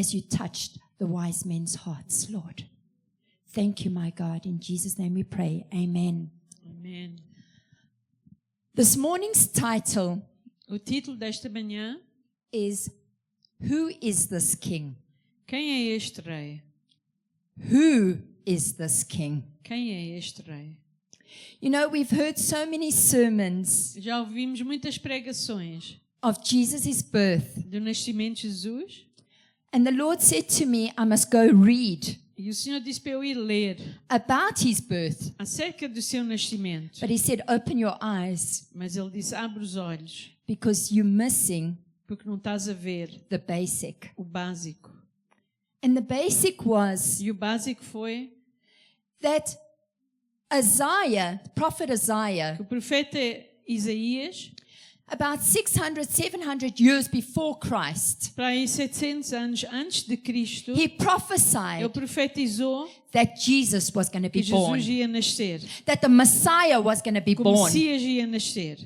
as you touched the wise men's hearts, Lord. Thank you, my God. In Jesus' name we pray. Amen. Amém. This morning's title O título desta manhã, is, Who is this King? quem é este rei? Who is this King? Quem é este rei? You know, we've heard so many sermons Já ouvimos muitas pregações of Jesus' birth. do nascimento de Jesus, And the Lord said to me, I must go read e o Senhor disse para eu ir ler about his birth. acerca do seu nascimento. But he said, open your eyes Mas ele disse, abre os olhos, because you're missing porque não estás a ver the basic. o básico. And the basic was E o básico foi that Isaiah, the prophet Isaiah, que o profeta Isaías, about 600, 700 years before Christ, para aí 700 anos antes de Cristo, he ele prophesied profetizou that Jesus was going to be que Jesus born, ia nascer, that the Messiah was going to be que o born. Messias ia nascer.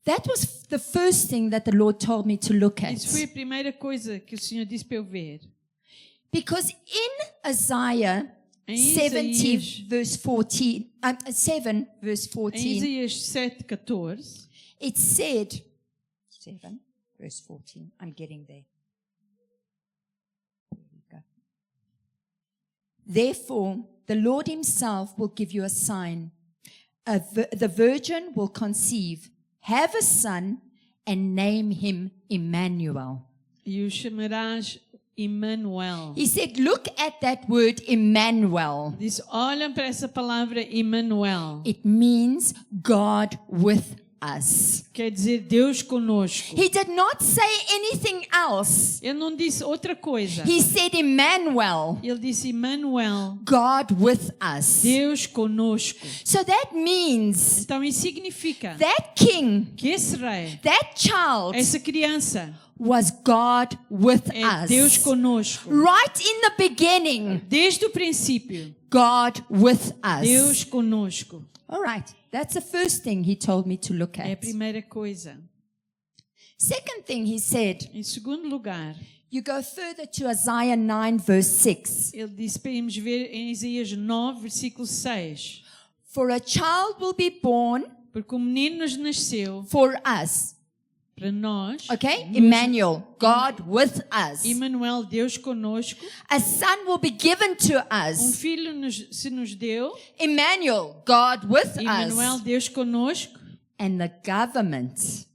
That was the first thing that the Lord told me to look at. Isso foi a primeira coisa que o Senhor disse para eu ver. Because in Isaiah Em 70 Isaías, verse 14, 7 verse em 14, Isaías 7:14, it said, 7 verse 14, I'm getting there. There we go. Therefore, the Lord himself will give you a sign. The virgin will conceive, have a son, and name him Emmanuel. e o chamarás Emmanuel. He said, look at that word Emmanuel. Diz, olha para essa palavra Emmanuel. It means God with us. Quer dizer Deus conosco. He did not say anything else. Ele não disse outra coisa. He said Emmanuel, Ele disse Emmanuel, God with us. Deus conosco. So that means Então isso significa that king, que esse rei, that child essa criança, was God with é Deus us. conosco. Right in the beginning, Desde o princípio, God with Deus us. conosco. All right, that's the first thing he told me to look É a at. primeira coisa. Second thing he said, Em segundo lugar, you go further to Isaiah 9 verse 6. ele disse para irmos ver em Isaías 9, versículo 6. For a child will be born Porque o menino nos nasceu for us. para nós. Okay? Emmanuel, God with us. Emmanuel, Deus conosco. A son will be given to us. Filho se nos deu. Emmanuel, God with Emmanuel, us. Deus conosco. And the government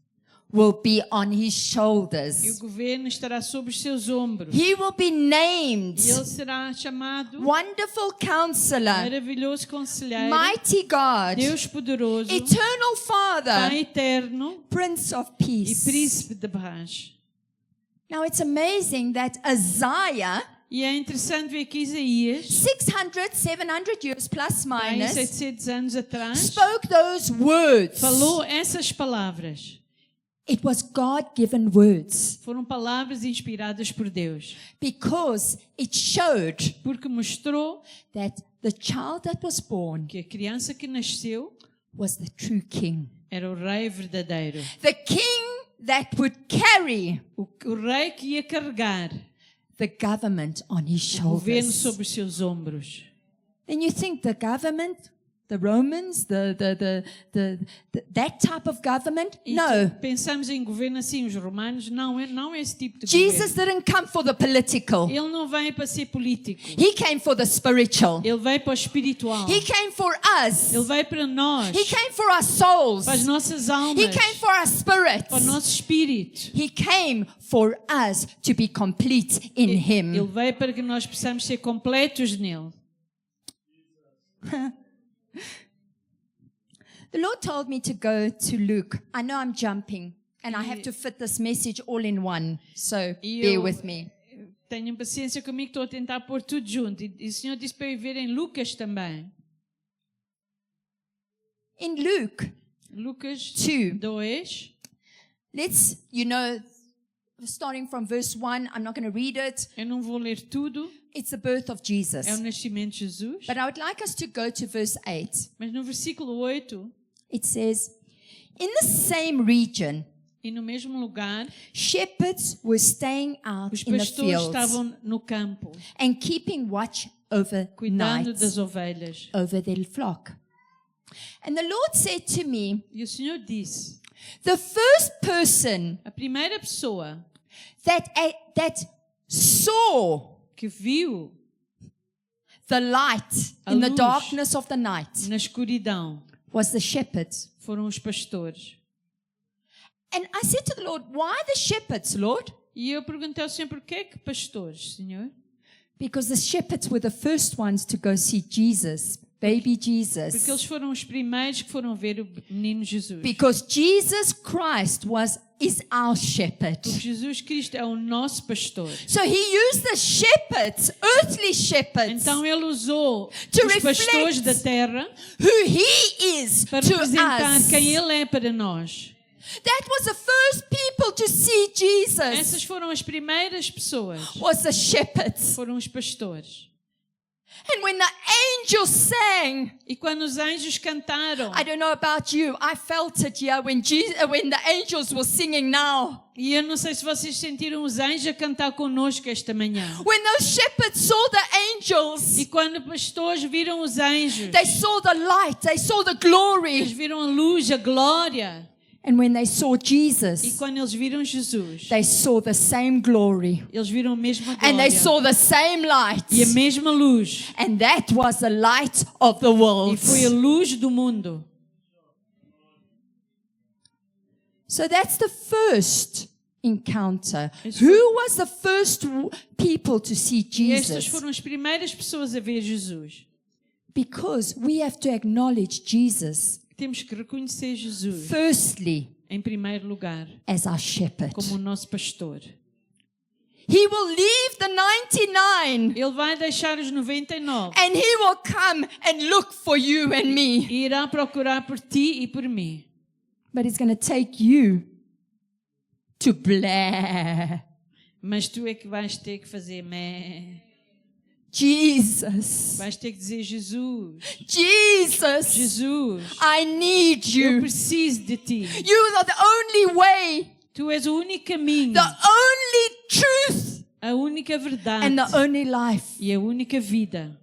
will be on his E o shoulders. governo estará sobre os seus ombros. He will be named E ele será chamado Wonderful Counselor, Maravilhoso Conselheiro, Mighty God, Deus Poderoso, Eternal Father, Pai Eterno Prince of e Peace. Príncipe da Paz. Now it's amazing that Isaiah, E é interessante ver que Isaías, 600, 700 years plus há minus, 700 anos atrás, spoke those words. falou essas palavras. It was God-given words Foram palavras inspiradas por Deus, because it showed porque mostrou that the child that was born que a criança que nasceu was the true king. era o rei verdadeiro. The king that would carry O rei que ia carregar the government on his o governo shoulders. sobre os seus ombros. And you think the government, the Romans, that type of government? E No. pensamos em governo assim, os romanos, não é esse tipo de Jesus governo. didn't come for the political. Ele não veio para ser político. He came for the spiritual. Ele veio para o espiritual. He came for us. Ele veio para nós, He came for our souls. para as nossas almas, He came for our spirits. para o nosso espírito. He came for us to be complete in Ele Him. veio para que nós possamos ser completos nele. The Lord told me to go to Luke. I know I'm jumping, and I have to fit this message all in one, so bear with me. Tenham paciência comigo, estou a tentar pôr tudo junto. E o Senhor disse para eu ver em Lucas também. In Luke Lucas 2, 2. let's, starting from verse 1, I'm not going to read it. Eu não vou ler tudo. It's the birth of Jesus. É o nascimento de Jesus. But I would like us to go to verse 8. Mas no versículo 8, It says, in the same region, E no mesmo lugar, shepherds were staying out os in the pastores fields estavam no campo, and keeping watch cuidando overnight das ovelhas. over their flock. And the Lord said to me, E o Senhor disse, the first person a primeira pessoa that saw que viu the light A in the luz. darkness of the night na escuridão was the shepherds. foram os pastores. And I said to the Lord, why the shepherds, Lord? E eu perguntei ao Senhor, por que pastores, Senhor? Because the shepherds were the first ones to go see Jesus, baby Porque Jesus. eles foram os primeiros que foram ver o menino Jesus. Because Jesus Christ is our shepherd. Porque Jesus Cristo é o nosso pastor. So he used the shepherds, earthly shepherds, Então ele usou To os pastores reflect da terra who he is para to representar us. quem ele é para nós. That was the first people to see Jesus, Essas foram as primeiras pessoas. was the shepherds. Foram os pastores. And when the angels sang, E quando os anjos cantaram, I don't know about you, I felt it here when the angels were singing now. e eu não sei se vocês sentiram os anjos a cantar conosco esta manhã. When those shepherds saw the angels, E quando os pastores viram os anjos, they saw the light, they saw the eles glory. viram a luz, a glória. And when they saw E Jesus, quando eles viram Jesus, they saw the same glory. eles viram a mesma And they glória saw the same light. e a mesma luz. And that was the light of the world. E foi a luz do mundo. So that's the first encounter. Esse Who was the first people to see E estas Jesus? foram as primeiras pessoas a ver Jesus. Because we have to acknowledge Jesus, Temos que reconhecer Jesus, firstly, em primeiro lugar, as our shepherd. como o nosso pastor. He will leave the 99 Ele vai deixar os 99 and he will come and look for you and me. e irá procurar por ti e por mim. But he's going to take you to Blair. Mas tu é que vais ter que fazer mé. Jesus. Vais ter que dizer Jesus. Jesus. Jesus, I need eu you. preciso de ti. You are the only way, Tu és o único caminho, the only truth, a única verdade and the only life. e a única vida.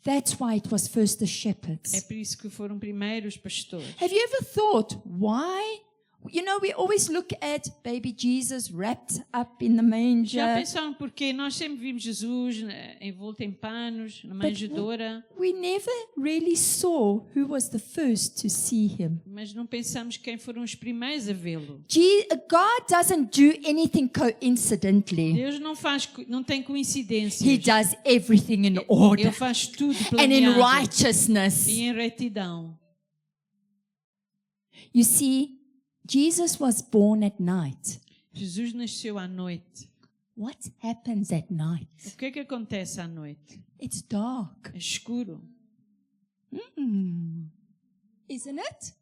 That's why it was first the É shepherds. por isso que foram primeiro os pastores. Have you ever thought why? You know, we always look at baby Jesus wrapped up in the Já manger. pensaram porquê? Nós sempre vimos Jesus envolto em panos, na manjedoura, We never really saw who was the first to see him. mas não pensamos quem foram os primeiros a vê-lo. God doesn't do anything coincidentally. Deus não tem coincidências. He does everything in order Ele faz tudo and in planeado righteousness. e em retidão. You see, Jesus was born at night. Jesus nasceu à noite. What happens at night? O que é que acontece à noite? It's dark, É escuro. isn't it?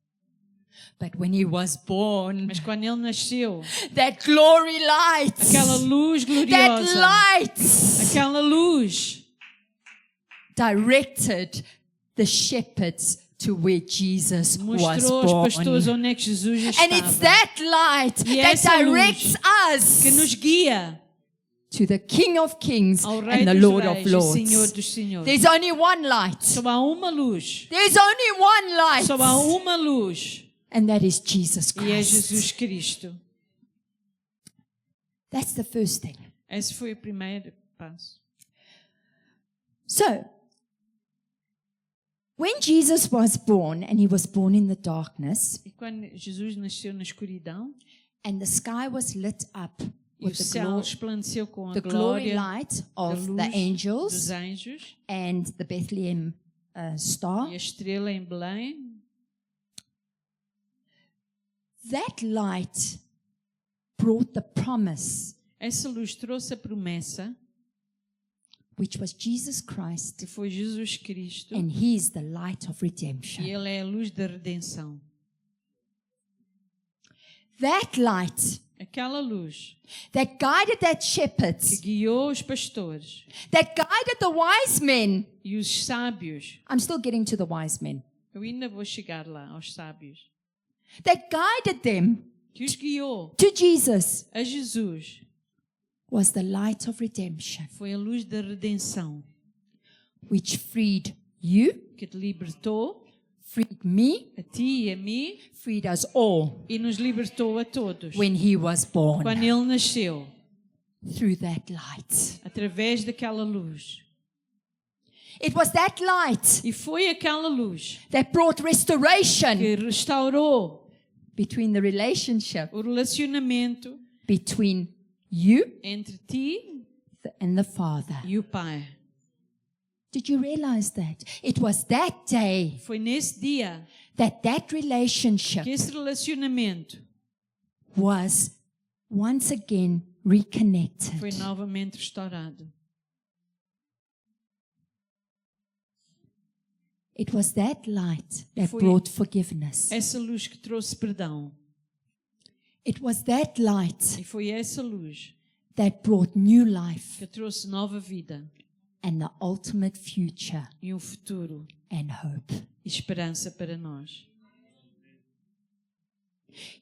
But when he was born, Mas quando ele nasceu, that glory light, aquela luz that gloriosa, light aquela luz directed the shepherds to where Jesus was mostrou aos pastores born. onde é que Jesus And it's estava. that light E that essa luz directs Que us nos guia to the King of Kings ao Rei and the dos Lord of Reis e Senhor Lords. dos Senhores. There's only one light. Só há uma luz. There's only one light. Só há uma luz. And that is Jesus E é Christ. Jesus Cristo. That's the first thing. Esse foi o primeiro passo. So, when Jesus was born, and he was born in the darkness, E quando Jesus nasceu na escuridão, and the sky was lit up e o with the, céu resplandeceu com a the glory glória light da of luz the dos angels anjos and the Bethlehem star, e a estrela em Belém, that light brought the promise, essa luz trouxe a promessa which was Jesus Christ, que foi Jesus Cristo and he is the light of e redemption. Ele é a luz da redenção. That light Aquela luz that guided that que shepherds, guiou os pastores that guided the wise men. e os sábios. I'm still getting to the wise men. Eu ainda vou chegar lá, aos sábios. That guided them que os guiou to Jesus a Jesus was the light of redemption, foi a luz da redenção, which freed you, que te libertou, freed me, a ti e a mim, freed us all e nos libertou a todos. when he was born Quando ele nasceu, through that light. através daquela luz. It was that light E foi aquela luz that brought restoration que restaurou between the relationship o relacionamento between you entre ti and the Father. e o Pai. Did you realize that? It was that day Foi nesse dia that relationship que esse relacionamento was once again reconnected. foi novamente restaurado. It was that light that Foi brought forgiveness. essa luz que trouxe perdão. It was that light E foi essa luz that brought new life que trouxe nova vida and the ultimate future e um futuro and hope. e esperança para nós.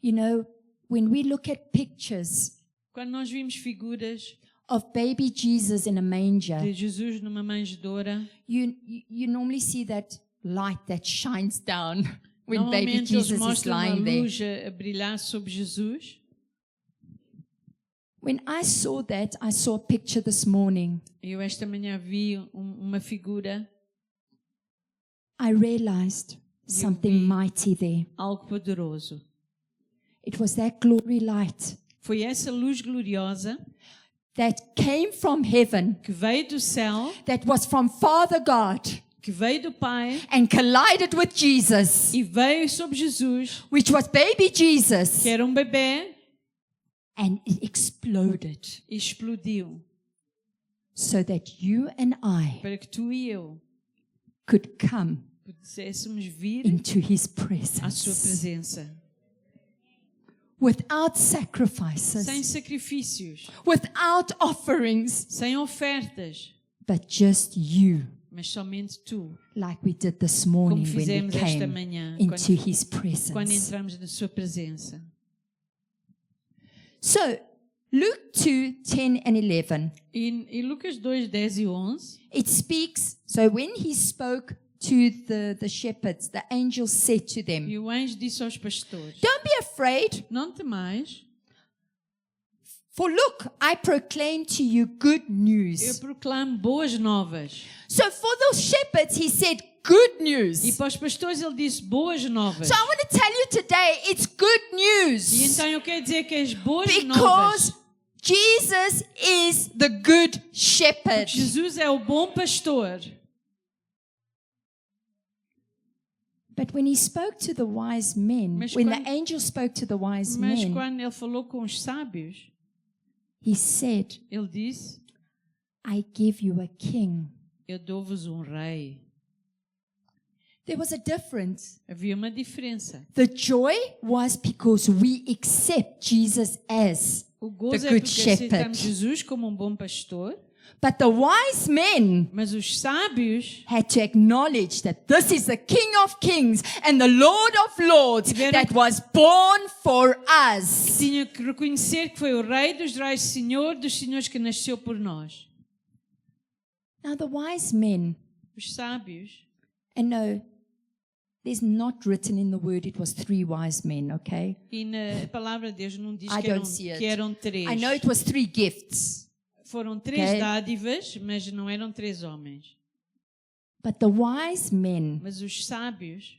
You know, when we look at pictures Quando nós vimos figuras of baby Jesus in a manger, de Jesus numa manjedoura, you normally see that light that shines down when baby normalmente eles Jesus is mostram a lying there. luz a brilhar sobre Jesus. When I saw that, I saw a picture this morning. Eu esta manhã vi uma figura, I realized something vi. mighty there. algo poderoso. It was that glory light Foi essa luz gloriosa that came from heaven, que veio do céu, that was from Father God, que veio do Pai and collided with Jesus, e veio sobre Jesus, which was baby Jesus, que era um bebê, and it exploded e explodiu so that you and I para que tu e eu could come pudéssemos vir into His à sua presence presença. without Sem sacrifices, sacrifícios, without offerings, sem ofertas, but just you, mas somente tu, like we did this como morning when we fizemos esta came manhã, into His quando presence. entramos na sua presença. So, Luke 2, 10 and 11, E Lucas 2, 10 e 11, it speaks, so when He spoke to the shepherds, the angel said to them, e o anjo disse aos pastores: "Don't be afraid, Não temais, for look, I proclaim to you good eu news." proclamo boas novas. So for those shepherds, He said good E news. para os pastores ele disse boas novas. So I want to tell you today, it's good E news. então eu quero dizer que as boas Because novas, Jesus is the good shepherd. Jesus é o bom pastor. But when He spoke to the wise men, Mas when quando- the angel spoke to the wise Mas men, quando ele falou com os sábios, He said, ele disse: I give you a king. Eu dou-vos um rei. There was a difference. Havia uma diferença. The joy was because we accept Jesus as O gozo the é good porque shepherd. aceitamos Jesus como um bom pastor, But the wise men mas os sábios had to acknowledge that this is the King of Kings and the Lord of Lords Tiveram- that was born for us. tinham que reconhecer que foi o Rei dos Reis, Senhor dos Senhores que nasceu por nós. Now the wise men, Os sábios, and no, there's not written in the word it was 3 wise men, okay? e na palavra de Deus não diz I que eram, don't see it. que eram 3. I know it was 3 gifts, Foram 3 Okay. dádivas, mas não eram 3 homens. but the wise men Mas os sábios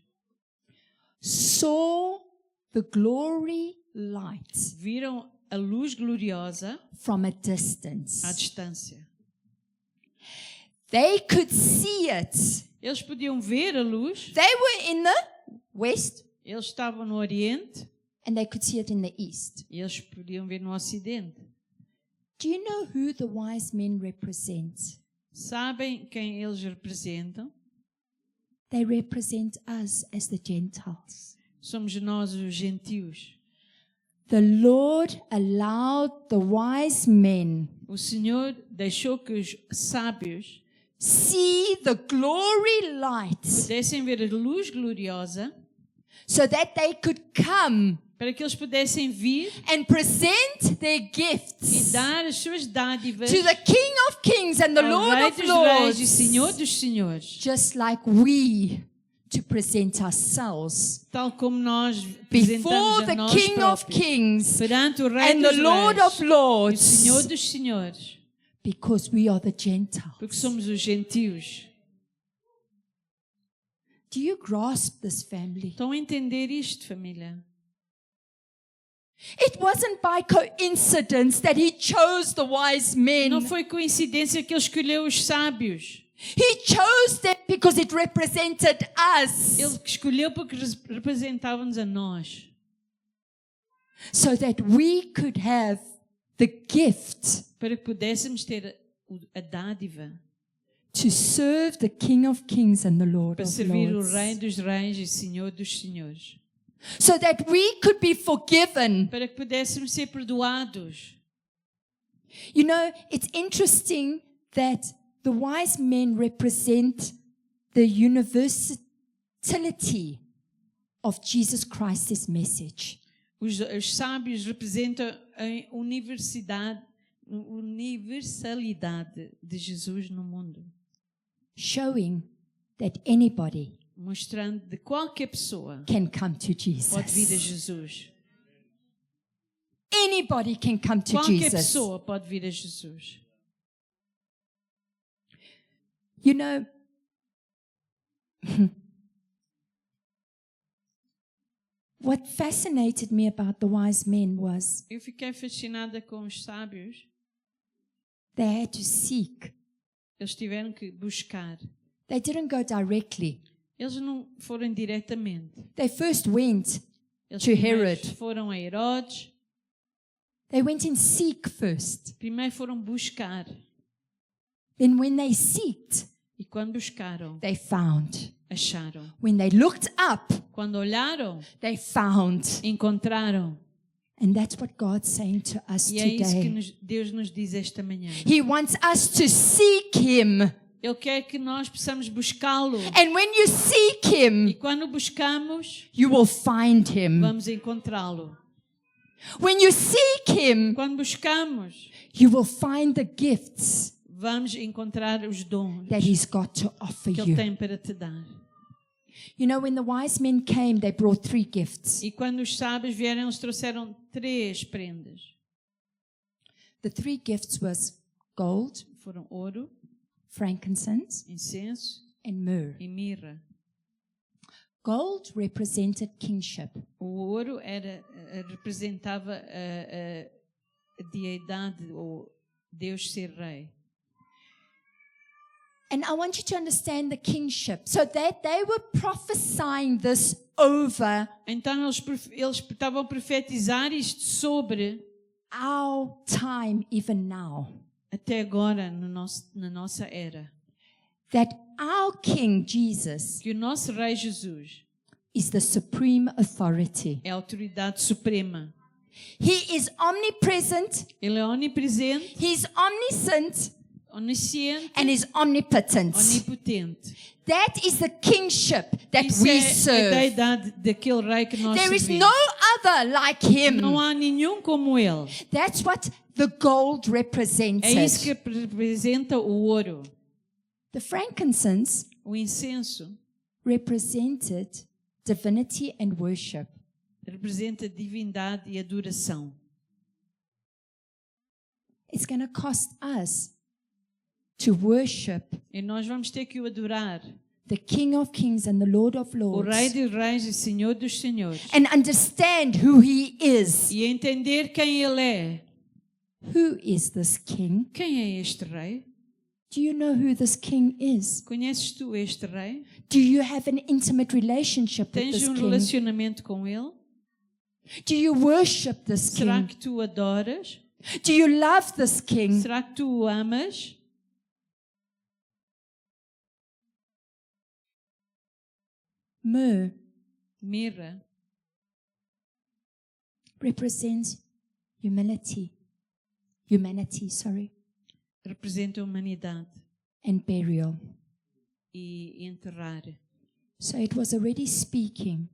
saw the glory light viram a luz gloriosa from a distance. à distância. They could see it. Eles podiam ver a luz, They were in the west eles estavam no Oriente and they could see it in the east. e eles podiam ver no Ocidente. Do you know who the wise men represent? Sabem quem eles representam? They represent us as the Gentiles. Somos nós os gentios. The Lord allowed the wise men O Senhor deixou que os sábios see the glory light pudessem ver a luz gloriosa so that they could come para que eles pudessem vir and present their e gifts dar as suas dádivas to the King of Kings and the ao Lord Rei of dos Reis e Lords, Senhor dos Senhores, just like we to present ourselves tal como nós before apresentamos a the nós King of próprios Kings perante o Rei and dos the Lord Reis of e o Lords, Senhor dos Senhores, because we are the porque Gentiles. somos os gentios. Do you grasp this, family? Estão a entender isto, família? It wasn't by coincidence that he chose the wise men. Não foi coincidência que ele escolheu os sábios. He chose them because it represented us, Ele escolheu porque representava-nos a nós, so that we could have the gift para que pudéssemos ter a dádiva to serve the King of Kings and the Lord para of servir o Lords, Rei dos Reis e Senhor dos Senhores, so that we could be forgiven. para que pudéssemos ser perdoados. You know, it's interesting that the wise men represent the universality of Jesus Christ's message. Os sábios representam a universalidade de Jesus no mundo, Showing that anybody mostrando de qualquer pessoa can come to pode vir a Jesus. Jesus. Anybody can come to Qualquer Jesus. pessoa pode vir a Jesus. You know, what fascinated me about the wise men was Eu fiquei fascinada com os sábios. they had to seek. Eles tiveram que buscar. They didn't go directly. Eles não foram diretamente. They first went. Eles To primeiro Herod. foram a Herodes. They went and seek first. Primeiro foram buscar. Then when they seeked, E quando buscaram, they found. acharam. When they looked up, Quando olharam, they found. encontraram. And that's what God's saying to us E é isso que today. Deus nos diz esta manhã. He wants us to seek Him. Ele quer que nós possamos buscá-lo. And when you seek E Him, quando buscamos, you will find Him. vamos encontrá-lo. When you seek Him, Quando buscamos, you will find the gifts vamos encontrar os dons that He's got to offer que Ele you. tem para te dar. You know, when the wise men came, they brought 3 gifts. E quando os sábios vieram, eles trouxeram 3 prendas. The 3 gifts was gold, Foram ouro, frankincense, incenso and myrrh. e mirra. Gold represented kingship. O ouro representava a deidade, ou Deus ser rei. And I want you to understand the kingship. So that they were prophesying this over Então eles estavam a profetizar isto sobre our time, even now. até agora na nossa era. That our King Jesus Que o nosso Rei Jesus is the supreme authority. é a autoridade suprema. He is omnipresent, Ele é onipresente, He's omniscient, onisciente, and He's omnipotent. onipotente. That is the kingship that Isso we é a serve. deidade daquele Rei que nós There is servimos. no other like Him. Não há nenhum como Ele. That's what the gold É isso que represented. representa o ouro. The frankincense O incenso represented divinity and worship. representa divindade e adoração. It's going to cost us to worship E nós vamos ter que o adorar. the King of Kings and the Lord of O Lords Rei dos Reis e Senhor dos Senhores. and understand who He is. E entender quem Ele é. Who is this King? Quem é este Rei? Do you know who this King is? Conheces tu este Rei? Do you have an intimate relationship with Tens this King? relacionamento com Ele? Do you worship this Será King? que tu o adoras? Do you love this King? Será que tu o amas? Myrrh Mirra represents humanity, representa a humanidade and burial. e enterrar. So it was already speaking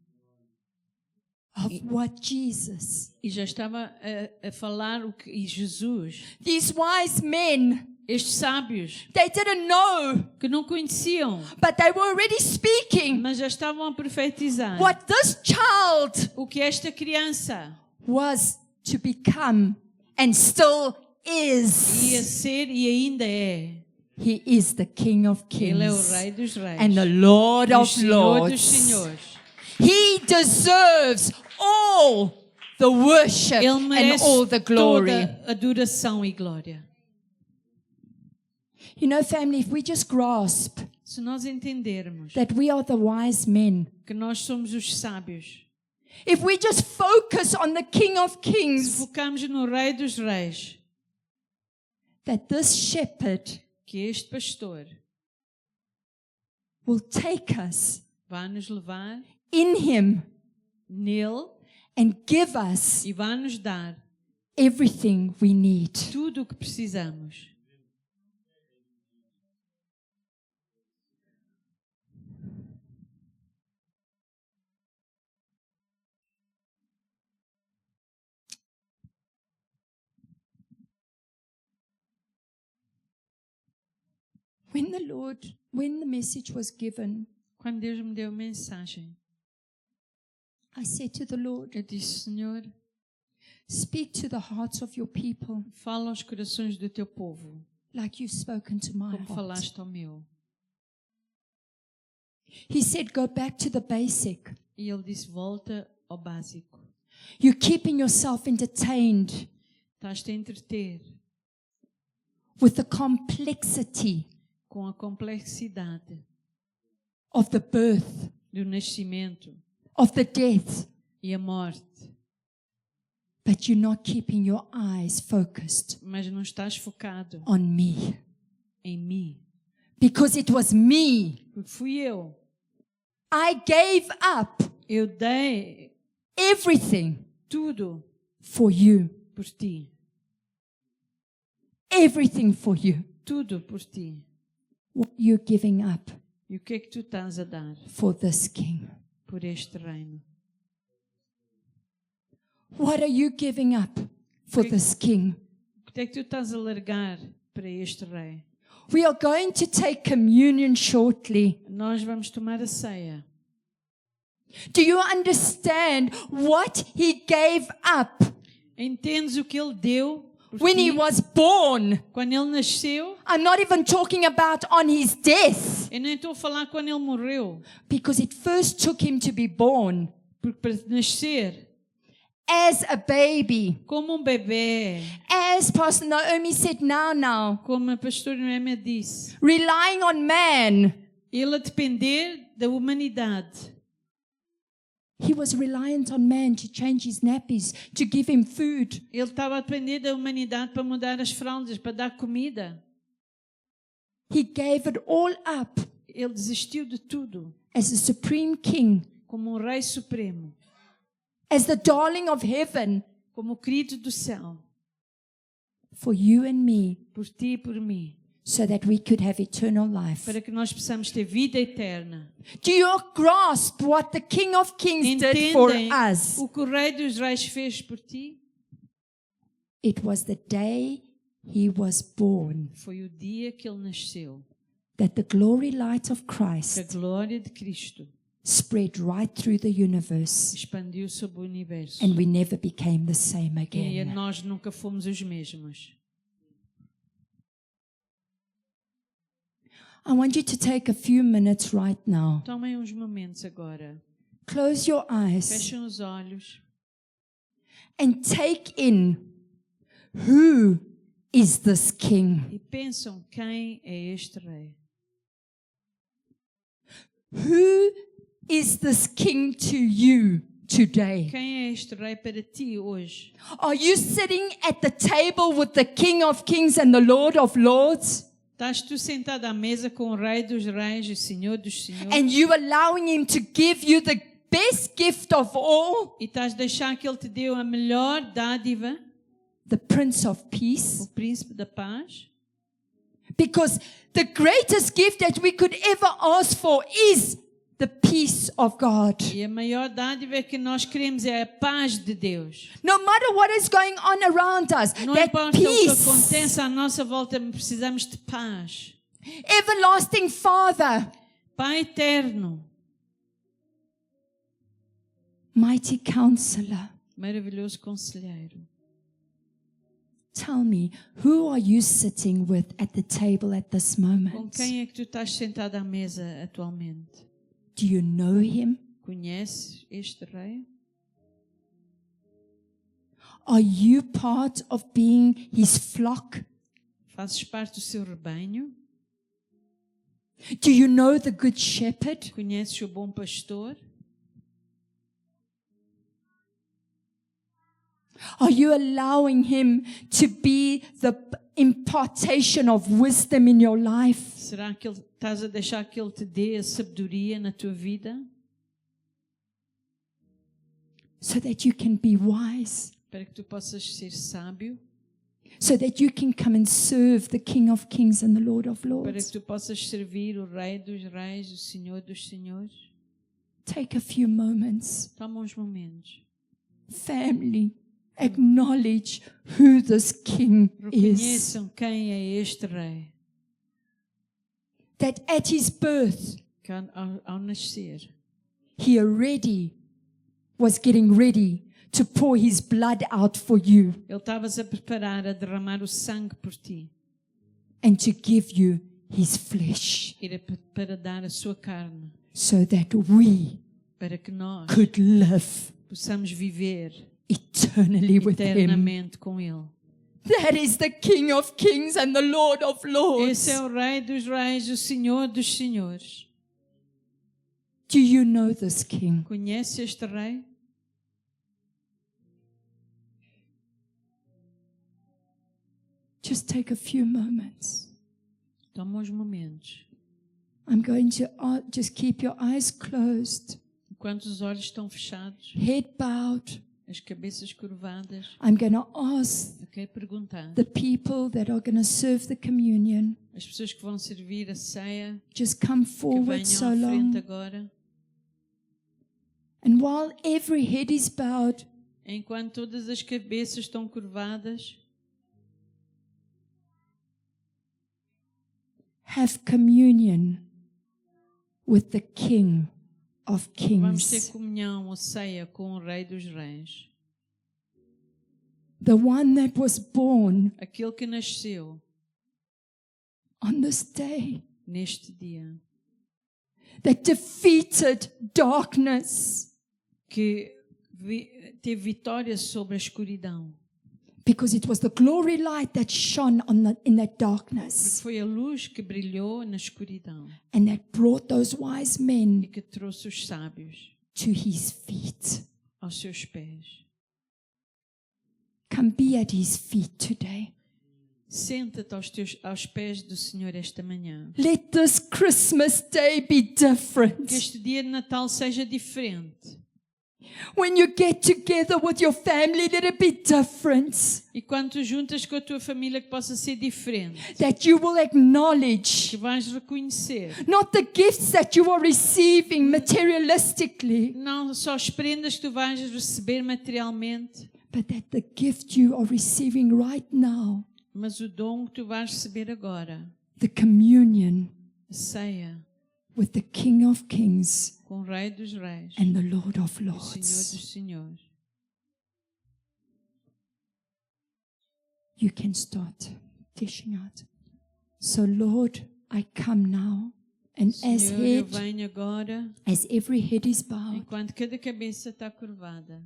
of what Jesus, E já estava a falar o que e Jesus, these wise men, estes sábios they didn't know, que não conheciam, but they were already speaking mas já estavam a profetizar what this child o que esta criança was to become and still ia is. ser e ainda é. He is the King of Ele é o Kings Rei dos Reis and the Lord e o of Senhor dos Lords. Senhores. He deserves all the worship Ele and merece all the glory. toda a adoração e glória. You know, family, if we just grasp Se nós entendermos that we are the wise men, que nós somos os sábios, if we just focus on the King of se Kings, focamos no Rei dos Reis, that this shepherd que este pastor will take us vai nos levar in him nele and give us e vai nos dar everything we need. tudo o que precisamos. When the message was given, Quando Deus me deu a mensagem, I said to the Lord, eu disse: Senhor, speak to the hearts of your people fala aos corações do teu povo, like you've spoken to my como heart. falaste ao meu. He said, go back to the basic. E ele disse: volta ao básico. You're keeping yourself entertained Estás-te a entreter with the complexity com a complexidade of the birth, do nascimento of the death, e a morte, but you're not keeping your eyes focused mas não estás focado on me. em mim. Because it was me. Porque fui eu. I gave up Eu dei everything tudo for you. por ti. Everything for you. Tudo por ti. What you're giving up E o que é que tu estás a dar for this king? por este reino? What are you giving up for this king? O que é que tu estás a largar para este rei? We are going to take communion shortly. Nós vamos tomar a ceia. Do you understand what he gave up Entendes o que ele deu por when he ti? was born? Quando ele nasceu? I'm not even talking about on his death, Eu nem estou a falar quando ele morreu. because it first took him to be born Porque para nascer as a baby. como um bebê, As Pastor Naomi said now, como a pastora Noemi disse, relying on man. ele a depender da humanidade. He was reliant on man to change his nappies, to give him food. Ele estava a depender da humanidade para mudar as fraldas, para dar comida. He gave it all up Ele desistiu de tudo as the supreme king, como um rei supremo, as the darling of heaven, como o querido do céu, for you and me, por ti e por mim, so that we could have eternal life. para que nós possamos ter vida eterna. Do you grasp what the King of Kings did for Entendem us? o que o Rei dos Reis fez por ti? It was the day he was born Foi o dia que ele nasceu, that the glory light of que a Christ glória de Cristo spread right through the universe, expandiu sobre o universo. and we never became the same E again. nós nunca fomos os mesmos. I want you to take a few minutes right now. Tomem uns momentos agora. Close your eyes Fechem os olhos and take in, who is this king? e pensam quem é este rei. Who is this king to you today? Quem é este rei para ti hoje? Are you sitting at the table with the King of Kings and the Lord of Lords? Estás tu sentado à mesa com o Rei dos Reis e o Senhor dos Senhores? And you allowing him to give you the best gift of all, E estás a deixar que ele te deu a melhor dádiva, the Prince of o Peace? Príncipe da Paz? Because the greatest gift that we could ever ask for is the peace of God. E a maior dádiva que nós queremos é a paz de Deus. No matter what is going on around us, Não that importa o que peace, aconteça à nossa volta, precisamos de paz. everlasting Father, Pai eterno, mighty counselor, maravilhoso conselheiro. tell me, who are you sitting with at the table at this Com moment? quem é que tu estás sentado à mesa atualmente? Do you know him? Conheces este rei? Are you part of being his flock? Fazes parte do seu rebanho? Do you know the good shepherd? Conheces o bom pastor? Are you allowing him to be the impartation of wisdom in your life? Será que estás a deixar que ele te dê a sabedoria na tua vida? So that you can be wise, Para que tu possas ser sábio? so that you can come and serve the King of Kings and the Lord of Para que Lords. tu possas servir o Rei dos Reis, o Senhor dos Senhores? Take a few moments. Toma uns momentos. Family, acknowledge who this King is. Reconheçam quem é este Rei. That at his birth, Que ao nascer, he already was getting ready to pour his blood out for you ele estava-se a preparar a derramar o sangue por ti. and to give you his flesh Para dar a sua carne. so that we Para que nós could live possamos viver eternally with him. eternamente com Ele. That is the King of Kings and the Lord of Lords. Esse é o Rei dos Reis, o Senhor dos Senhores. Do you know this King? Conhece este Rei? Just take a few moments. Toma uns momentos. I'm going to just keep your eyes closed, Enquanto os olhos estão fechados, head bowed. as cabeças curvadas, I'm going to ask eu quero perguntar. the people that are going to serve the communion, As pessoas que vão servir a ceia, just come que forward so venham à frente long. agora. And while every head is bowed, Enquanto todas as cabeças estão curvadas, have communion with the King of vamos ter Kings, comunhão ou ceia com o Rei dos Reis. the one that was born Aquele que nasceu on this day, neste dia, that defeated darkness, que teve vitória sobre a escuridão. because it was the glory light that shone in that Porque darkness foi a luz que brilhou na escuridão and that brought those wise e men que trouxe os sábios to his feet. aos seus pés. Come be at his feet today. Senta-te aos pés do Senhor esta manhã. Let this Christmas day be different. Que este dia de Natal seja diferente. When you get together with your family, let it be different. E quando tu juntas com a tua família, que possa ser diferente. That you will Que acknowledge vais reconhecer. not the gifts that you are receiving materialistically, Não só as prendas que tu vais receber materialmente, but that the gift you are receiving right now, mas o dom que tu vais receber agora. the communion A ceia with the King of Kings com o Rei dos Reis. and the Lord of O Senhor Lords. dos Senhores. You can start dishing out. So, Lord, I come now, and Senhor, eu venho agora, as every head is bowed, enquanto cada cabeça está curvada.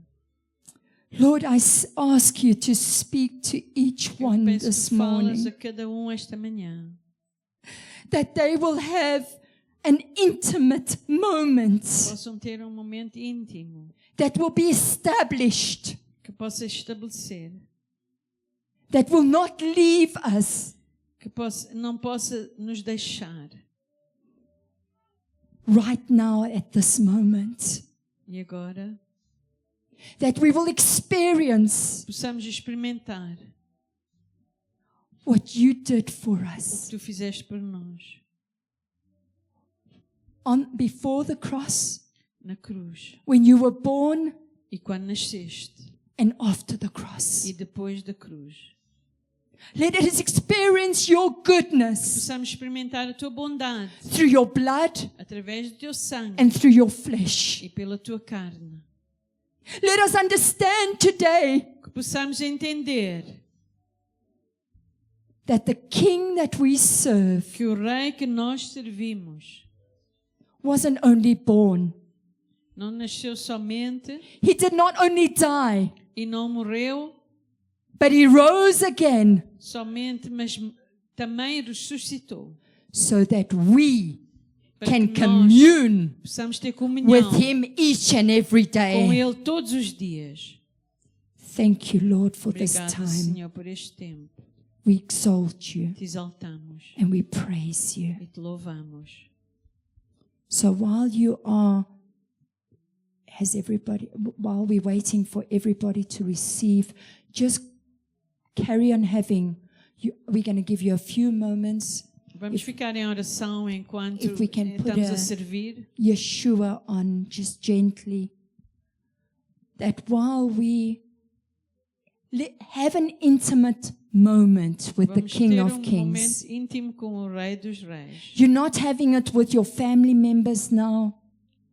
Lord, I ask you to speak to each Eu one peço this que falas a morning, cada esta manhã. that they will have an intimate moment Possam ter momento íntimo that will be established, que possa estabelecer, that will not leave us que não possa nos deixar. right now at this moment, E agora that we will experience possamos experimentar what you did for o que us. tu fizeste por nós. before the cross, na cruz. when you were born, E quando nasceste. and after the cross. E depois da cruz. Let us experience your goodness Possamos experimentar a tua bondade through your blood através do teu sangue and through your flesh. e pela tua carne. Let us understand today Que possamos entender that the King that we serve que o Rei que nós servimos wasn't only born. não nasceu somente He did not only die, e não morreu but he rose again somente, mas também ressuscitou. so that we Para can que nós commune possamos ter with comunhão him each and every com day. Ele todos os dias. Thank you, Lord, for this Obrigada, time. Senhor, por este tempo. We exalt you Te exaltamos and we praise you. e te louvamos. So while while we're waiting for everybody to receive, just carry on having, we're going to give you a few moments. Vamos ficar em oração enquanto if we can put estamos a- a servir. Yeshua on just gently. That while we have an intimate moment with the Vamos King ter of momento Kings. íntimo com o Rei dos Reis. You're not having it with your family members now.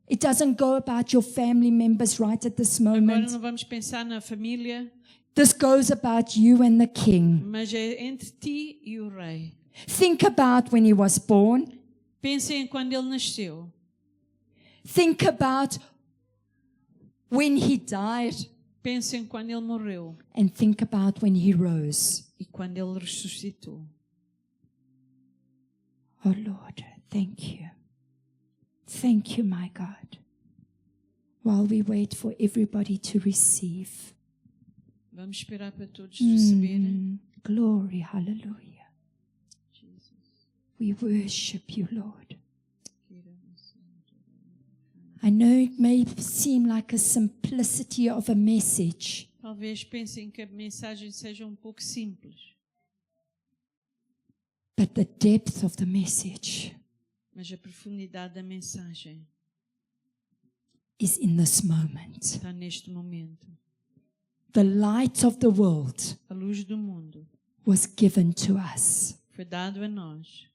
It doesn't go about your family members right at this Agora moment. não vamos pensar na família, This goes about you and the King. mas é entre ti e o Rei. Think about when he was born. Pensa em quando ele nasceu. Think about when he died. Pensa em quando ele morreu And think about when he rose. e quando ele ressuscitou. Oh Lord, thank you. Thank you, my God. While we wait for everybody to receive. Vamos esperar para todos receberem. Glory, hallelujah. Jesus. We worship you, Lord. I know it may seem like a simplicity of a message, Talvez pensem que a mensagem seja um pouco simples, but the depth of the message mas a profundidade da mensagem is in this moment. está neste momento. The light of the world A luz do mundo was given to us, foi dado a nós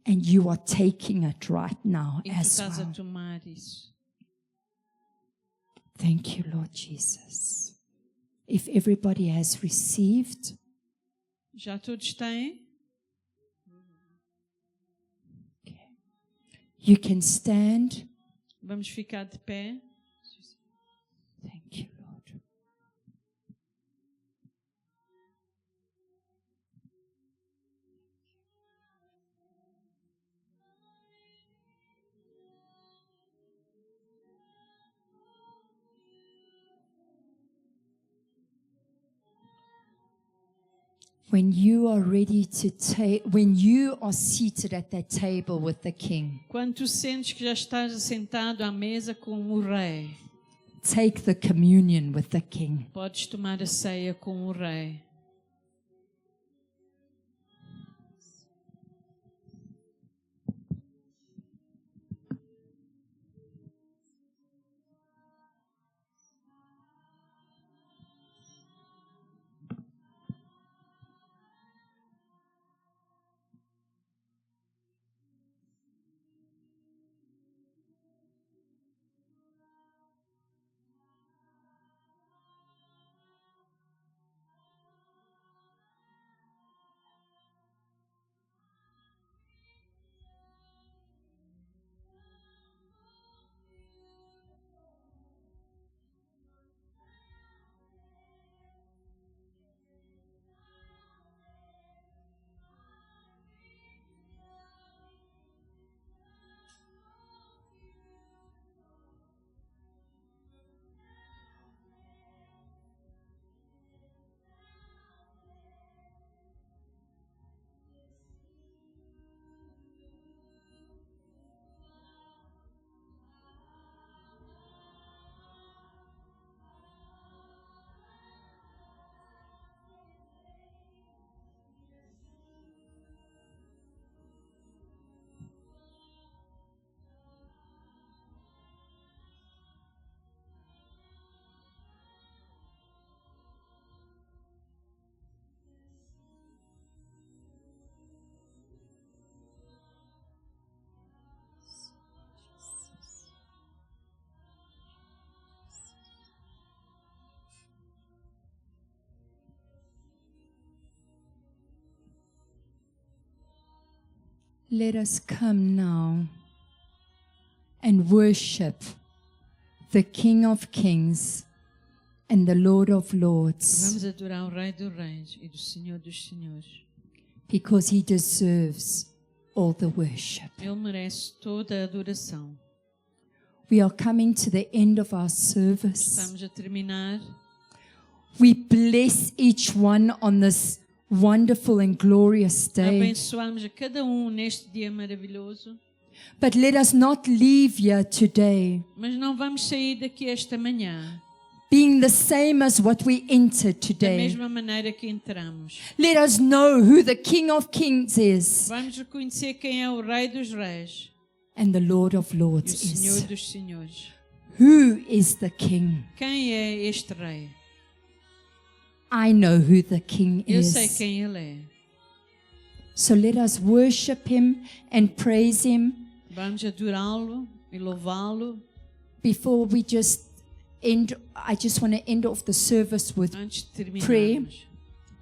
and you are taking it right now e tu as estás a well. tomar isso. Thank you, Lord Jesus. If everybody has received, Já todos têm? you can stand. Vamos ficar de pé. Thank you, Lord. When you are ready to when you are seated at that table with the King, Quando tu sentes que já estás sentado à mesa com o Rei, take the communion with the King. podes tomar a ceia com o Rei. Let us come now and worship the King of Kings and the Lord of Lords, Vamos adorar o Rei dos Reis e do Senhor dos Senhores. because he deserves all the worship. Ele merece toda a adoração. We are coming to the end of our service. Estamos a terminar. We bless each one on this wonderful and glorious day. Abençoamos a cada neste dia maravilhoso. But let us not leave here today Mas não vamos sair daqui esta manhã being the same as what we entered da today. mesma maneira que entramos. Let us know who the King of Kings is Vamos reconhecer quem é o Rei dos Reis and the Lord of e o Lords Senhor is. dos Senhores. Who is the King? Quem é este Rei? I know who the King Eu sei is. quem ele é. So let us worship him and praise him Vamos adorá-lo e louvá-lo. before we just end. I just want to end off the service with, Antes de Pray. terminarmos.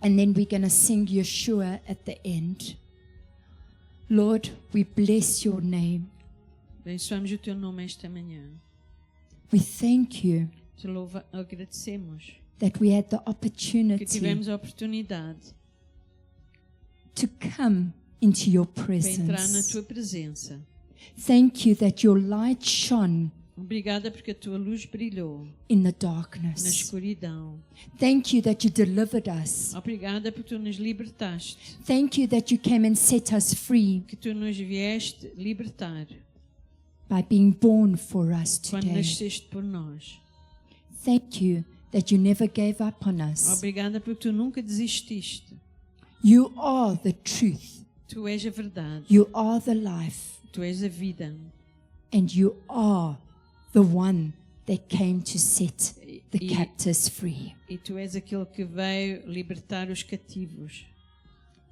and then we're going to sing Yeshua at the end. Lord, we bless your name. Abençoamos o teu nome esta manhã. We thank you Te agradecemos that we had the que opportunity tivemos a oportunidade to come into your para entrar na presence. tua presença. Thank you that your light shone Obrigada porque a tua luz brilhou in the na darkness. escuridão. Thank you that you delivered us. Obrigada porque tu nos libertaste, Thank you that you came and set us free que tu nos vieste libertar by being born for us quando today. nasceste por nós. Thank you that you never gave up on us. Obrigada porque tu nunca desististe. You are the truth. Tu és a verdade, You are the life. tu és a vida And you are the one that came to set the E- captives free. e tu és aquele que veio libertar os cativos.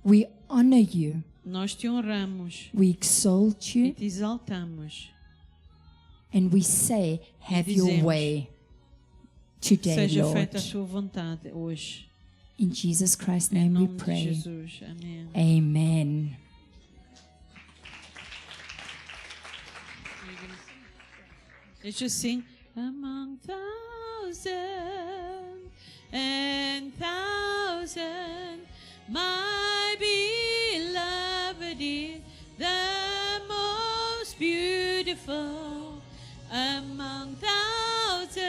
We honor you. Nós te honramos We exalt e you. te exaltamos. And we say, have your dizemos, way today, Seja Lord. feita a tua vontade hoje. In Jesus Christ's Em name we nome de pray. Jesus. Amém. Amen. Let's just sing. Among thousands and thousands, my beloved is the most beautiful among thousands.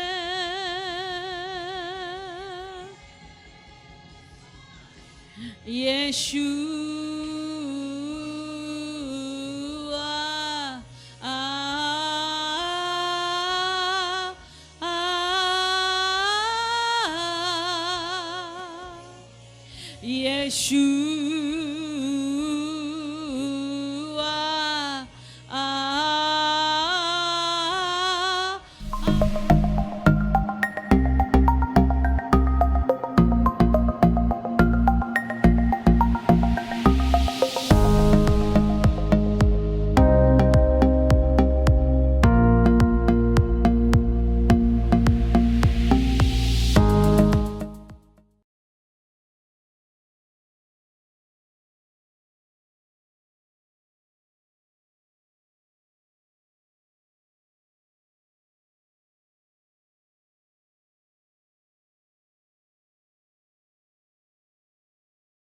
Yeshua, Yeshua.